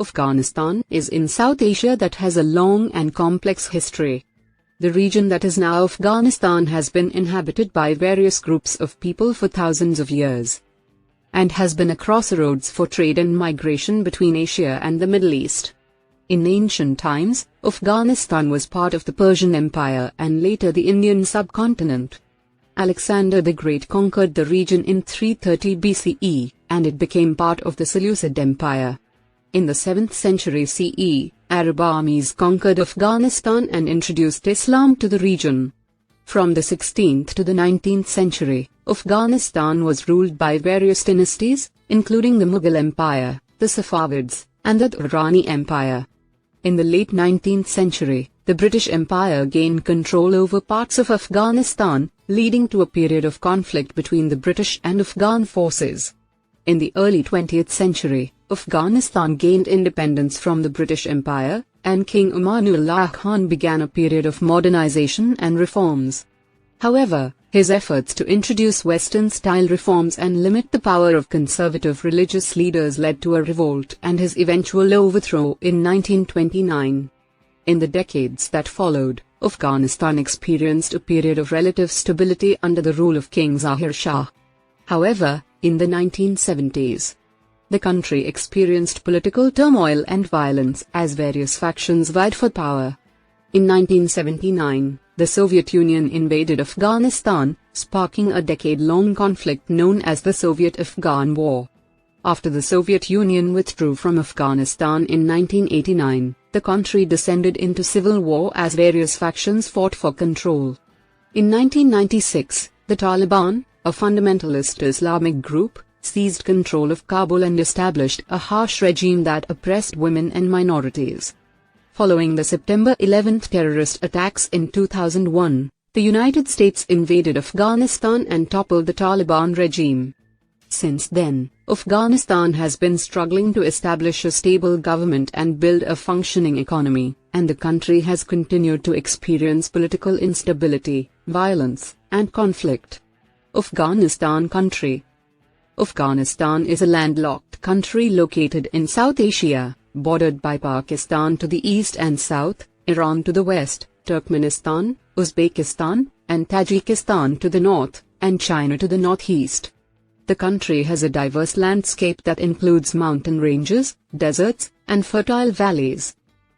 Afghanistan is in South Asia that has a long and complex history. The region that is now Afghanistan has been inhabited by various groups of people for thousands of years, and has been a crossroads for trade and migration between Asia and the Middle East. In ancient times, Afghanistan was part of the Persian Empire and later the Indian subcontinent. Alexander the Great conquered the region in 330 BCE, and it became part of the Seleucid Empire. In the 7th century CE, Arab armies conquered Afghanistan and introduced Islam to the region. From the 16th to the 19th century, Afghanistan was ruled by various dynasties, including the Mughal Empire, the Safavids, and the Durrani Empire. In the late 19th century, the British Empire gained control over parts of Afghanistan, leading to a period of conflict between the British and Afghan forces. In the early 20th century, Afghanistan gained independence from the British Empire, and King Amanullah Khan began a period of modernization and reforms. However, his efforts to introduce Western-style reforms and limit the power of conservative religious leaders led to a revolt and his eventual overthrow in 1929. In the decades that followed, Afghanistan experienced a period of relative stability under the rule of King Zahir Shah. However, in the 1970s, the country experienced political turmoil and violence as various factions vied for power. In 1979, the Soviet Union invaded Afghanistan, sparking a decade-long conflict known as the Soviet-Afghan War. After the Soviet Union withdrew from Afghanistan in 1989, the country descended into civil war as various factions fought for control. In 1996, the Taliban, a fundamentalist Islamic group, seized control of Kabul and established a harsh regime that oppressed women and minorities. Following the September 11 terrorist attacks in 2001, the United States invaded Afghanistan and toppled the Taliban regime. Since then, Afghanistan has been struggling to establish a stable government and build a functioning economy, and the country has continued to experience political instability, violence, and conflict. Afghanistan country. Afghanistan is a landlocked country located in South Asia, bordered by Pakistan to the east and south, Iran to the west, Turkmenistan, Uzbekistan, and Tajikistan to the north, and China to the northeast. The country has a diverse landscape that includes mountain ranges, deserts, and fertile valleys.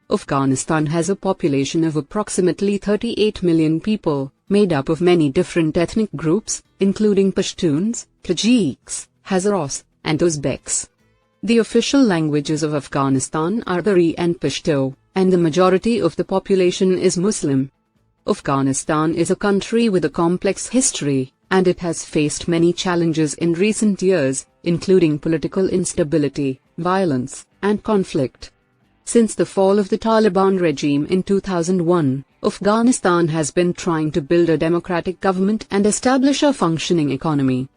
Afghanistan has a population of approximately 38 million people, made up of many different ethnic groups, including Pashtuns, Tajiks, Hazaras, and Uzbeks. The official languages of Afghanistan are Dari and Pashto, and the majority of the population is Muslim. Afghanistan is a country with a complex history, and it has faced many challenges in recent years, including political instability, violence, and conflict. Since the fall of the Taliban regime in 2001, Afghanistan has been trying to build a democratic government and establish a functioning economy.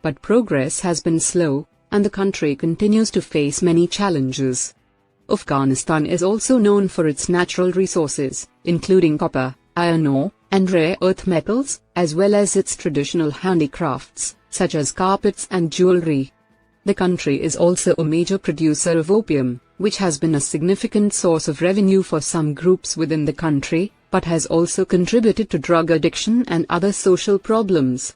But progress has been slow, and the country continues to face many challenges. Afghanistan is also known for its natural resources, including copper, iron ore, and rare earth metals, as well as its traditional handicrafts, such as carpets and jewelry. The country is also a major producer of opium, which has been a significant source of revenue for some groups within the country, but has also contributed to drug addiction and other social problems.